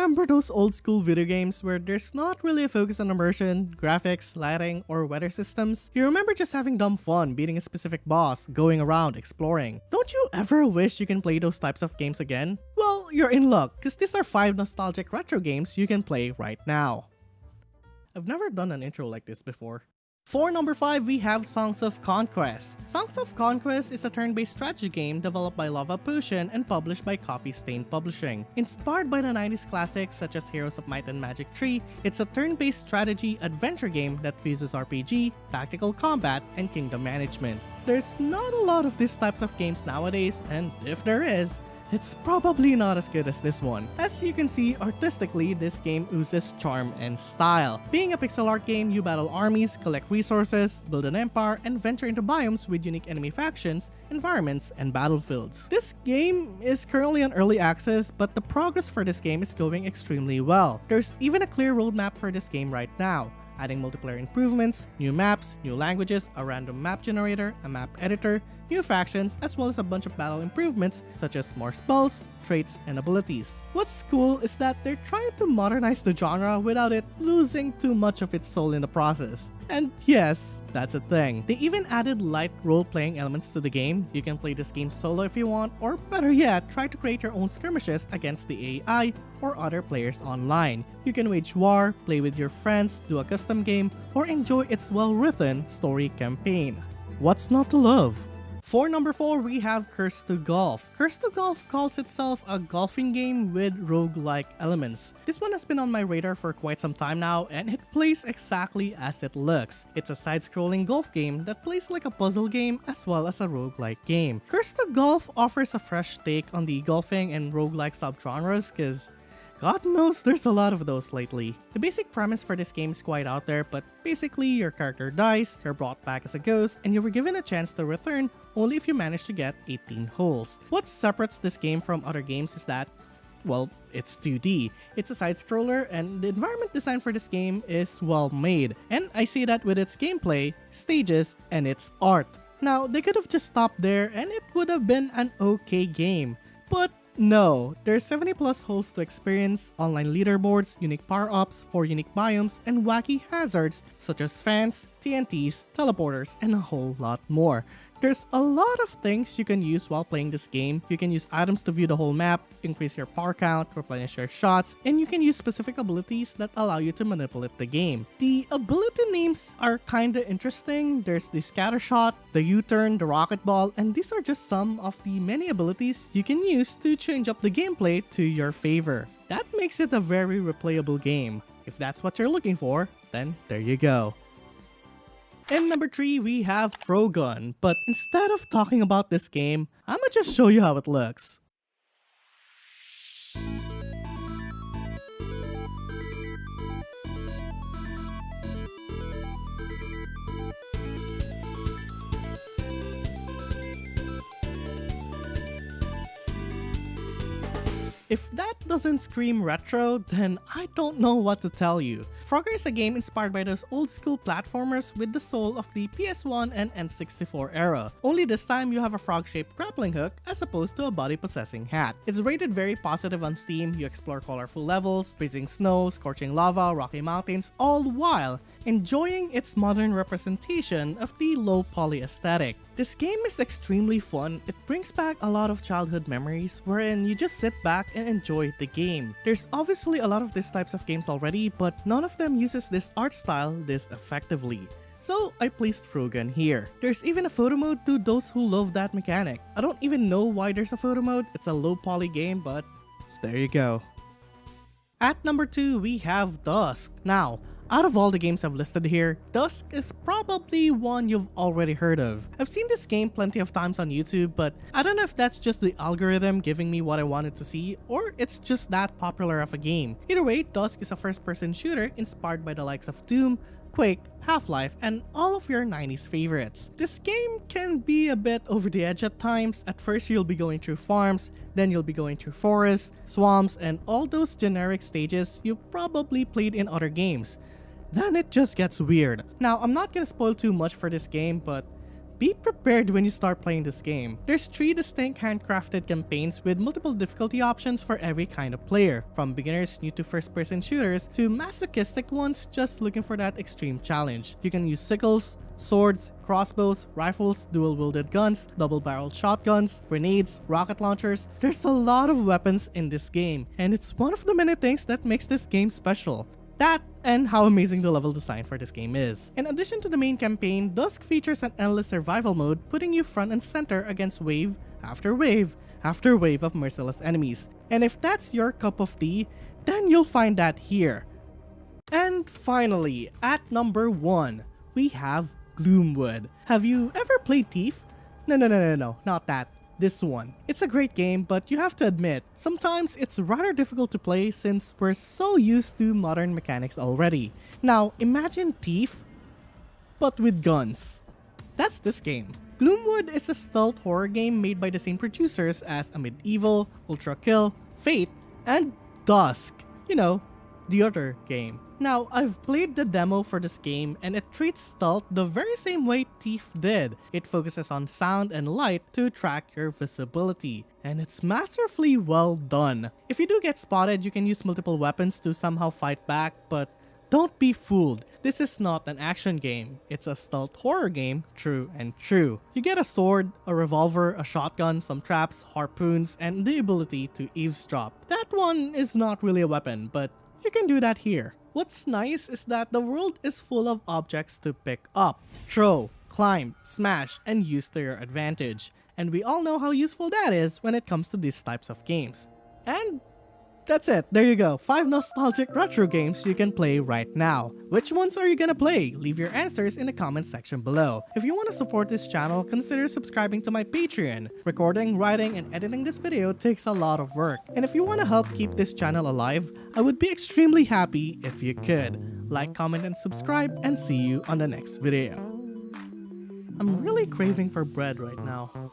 remember those old school video games where there's not really a focus on immersion, graphics, lighting, or weather systems? You remember just having dumb fun beating a specific boss, going around, exploring. Don't you ever wish you can play those types of games again? Well, you're in luck, because these are 5 nostalgic retro games you can play right now. I've never done an intro like this before. For number 5, we have Songs of Conquest. Songs of Conquest is a turn-based strategy game developed by Lava Potion and published by Coffee Stain Publishing. Inspired by the 90s classics such as Heroes of Might and Magic 3, it's a turn-based strategy adventure game that fuses RPG, tactical combat, and kingdom management. There's not a lot of these types of games nowadays, and if there is, it's probably not as good as this one. As you can see, artistically, this game oozes charm and style. Being a pixel art game, you battle armies, collect resources, build an empire, and venture into biomes with unique enemy factions, environments, and battlefields. This game is currently on early access, but the progress for this game is going extremely well. There's even a clear roadmap for this game right now, adding multiplayer improvements, new maps, new languages, a random map generator, a map editor, new factions, as well as a bunch of battle improvements such as more spells, traits, and abilities. What's cool is that they're trying to modernize the genre without it losing too much of its soul in the process. And yes, that's a thing. They even added light role-playing elements to the game. You can play this game solo if you want, or better yet, try to create your own skirmishes against the AI or other players online. You can wage war, play with your friends, do a custom game, or enjoy its well-written story campaign. What's not to love? For number 4, we have Curse to Golf. Curse to Golf calls itself a golfing game with roguelike elements. This one has been on my radar for quite some time now, and it plays exactly as it looks. It's a side-scrolling golf game that plays like a puzzle game as well as a roguelike game. Curse to Golf offers a fresh take on the golfing and roguelike subgenres, because God knows there's a lot of those lately. The basic premise for this game is quite out there, but basically your character dies, you're brought back as a ghost, and you were given a chance to return only if you manage to get 18 holes. What separates this game from other games is that, well, it's 2D. It's a side-scroller, and the environment design for this game is well made. And I see that with its gameplay, stages, and its art. Now, they could have just stopped there and it would have been an okay game. But no, there's 70 plus holes to experience, online leaderboards, unique power-ups, 4 unique biomes, and wacky hazards such as fans, TNTs, teleporters, and a whole lot more. There's a lot of things you can use while playing this game. You can use items to view the whole map, increase your power count, replenish your shots, and you can use specific abilities that allow you to manipulate the game. The ability names are kinda interesting. There's the scatter shot, the U-turn, the rocket ball, and these are just some of the many abilities you can use to change up the gameplay to your favor. That makes it a very replayable game. If that's what you're looking for, then there you go. In number 3, we have Frogun, but instead of talking about this game, I'ma just show you how it looks. If that doesn't scream retro, then I don't know what to tell you. Frogger is a game inspired by those old school platformers with the soul of the PS1 and N64 era. Only this time you have a frog-shaped grappling hook as opposed to a body-possessing hat. It's rated very positive on Steam. You explore colorful levels, freezing snow, scorching lava, rocky mountains, all while enjoying its modern representation of the low poly aesthetic. This game is extremely fun. It brings back a lot of childhood memories wherein you just sit back and enjoy the game. There's obviously a lot of these types of games already, but none of them uses this art style this effectively. So I placed Frogun here. There's even a photo mode to those who love that mechanic. I don't even know why there's a photo mode. It's a low poly game, but there you go. At number 2, we have Dusk. Now, out of all the games I've listed here, Dusk is probably one you've already heard of. I've seen this game plenty of times on YouTube, but I don't know if that's just the algorithm giving me what I wanted to see, or it's just that popular of a game. Either way, Dusk is a first-person shooter inspired by the likes of Doom, Quake, Half-Life, and all of your 90s favorites. This game can be a bit over the edge at times. At first you'll be going through farms, then you'll be going through forests, swamps, and all those generic stages you probably played in other games. Then it just gets weird. Now, I'm not gonna spoil too much for this game, but be prepared when you start playing this game. There's 3 distinct handcrafted campaigns with multiple difficulty options for every kind of player, from beginners new to first-person shooters to masochistic ones just looking for that extreme challenge. You can use sickles, swords, crossbows, rifles, dual-wielded guns, double-barreled shotguns, grenades, rocket launchers. There's a lot of weapons in this game, and it's one of the many things that makes this game special. That and how amazing the level design for this game is. In addition to the main campaign, Dusk features an endless survival mode, putting you front and center against wave after wave after wave of merciless enemies. And if that's your cup of tea, then you'll find that here. And finally, at number 1, we have Gloomwood. Have you ever played Thief? No, not that. This one. It's a great game, but you have to admit, sometimes it's rather difficult to play since we're so used to modern mechanics already. Now, imagine Thief, but with guns. That's this game. Gloomwood is a stealth horror game made by the same producers as Amid Evil, Ultra Kill, Fate, and Dusk. You know, the other game. Now, I've played the demo for this game and it treats stealth the very same way Thief did. It focuses on sound and light to track your visibility, and it's masterfully well done. If you do get spotted, you can use multiple weapons to somehow fight back, but don't be fooled. This is not an action game. It's a stealth horror game, true and true. You get a sword, a revolver, a shotgun, some traps, harpoons, and the ability to eavesdrop. That one is not really a weapon, but you can do that here. What's nice is that the world is full of objects to pick up, throw, climb, smash, and use to your advantage. And we all know how useful that is when it comes to these types of games. And that's it. There you go. 5 nostalgic retro games you can play right now. Which ones are you gonna play? Leave your answers in the comment section below. If you want to support this channel, consider subscribing to my Patreon. Recording, writing, and editing this video takes a lot of work. And if you want to help keep this channel alive, I would be extremely happy if you could. Like, comment, and subscribe, and see you on the next video. I'm really craving for bread right now.